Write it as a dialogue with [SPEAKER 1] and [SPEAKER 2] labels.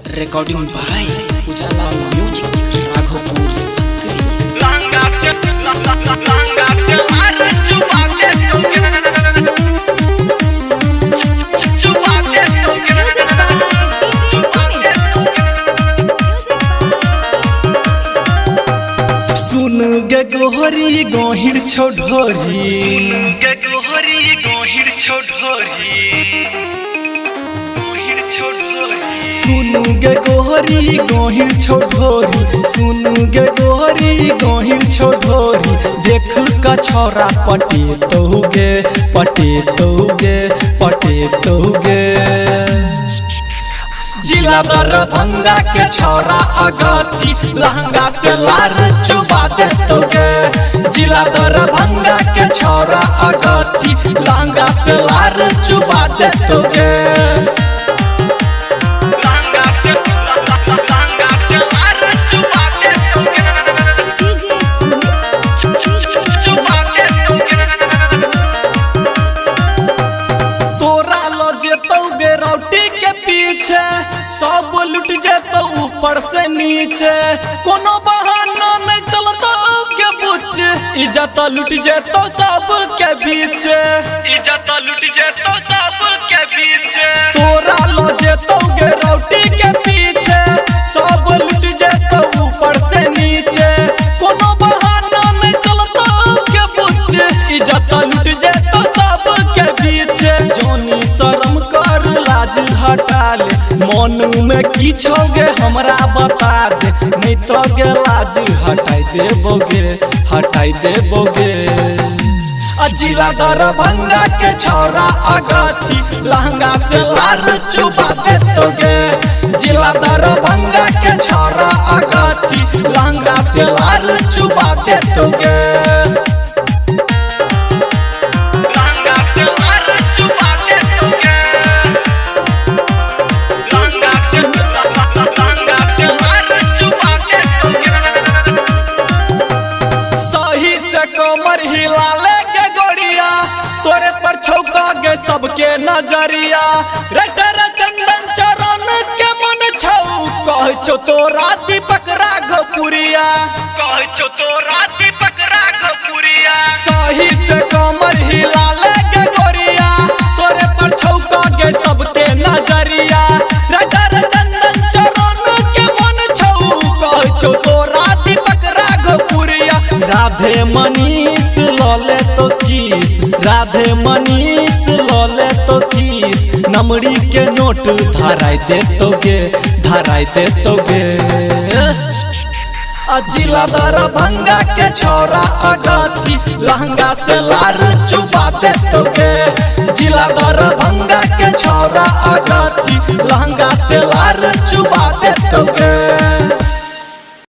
[SPEAKER 1] Recording by उजाला music Raghopur सुन गे गोहरी गोहिड़ छोढ़ोरी सुनु गे गोहरी गोहिड़ छोढ़ोरी सुनु गे गोहरी गोहिड़ छोढ़ोरी देख का छोरा पटे तोगे जिला दरभंगा के छोरा अगती लहंगा से लार चुबा दे तोगे जिला दरभंगा के छोरा अगती लहंगा से लार चुबा दे तोगे सब लुट जेतो ऊपर से नीचे कोनो बहाना नहीं चलता के बुच इज्जत लुट जेतो सब के बीच तोरा लो जेतो गे रोटी के पीछे सब लुट जेतो ऊपर से नीचे कोनो बहाना नहीं चलता के बुच इज्जत लुट जेतो सब के बीच जोनी शर्म कर लाज हटा ले मन में की छोगे हमरा बता दे नहीं तो गे लाज हटाई देबोगे जिला दरभंगा के छोरा अगती लहंगा से लार चुबा दे तोगे जिला दरभंगा के छोरा अगती लहंगा से लार चुबा दे तोगे तोरे पर छौका गे सबके नजरिया रेटर चंदन चरण के मन छौ कह छो तोरा दीपक राघोपुरिया सही से कमर हिला ले गे गोरिया तोरे पर छौका गे सबके नजरिया रेटर चंदन चरण के मन छौ कह छो तोरा दीपक राघोपुरिया राधे मनीष लले तो किस राधे मनीष लले तो किस नमरी के नोट धराई दे तोगे जिला दरभंगा के छोरा अगती लहंगा से लार चुबा दे तोगे जिला दरभंगा के छोरा अगती लहंगा से लार चुबा दे तोगे।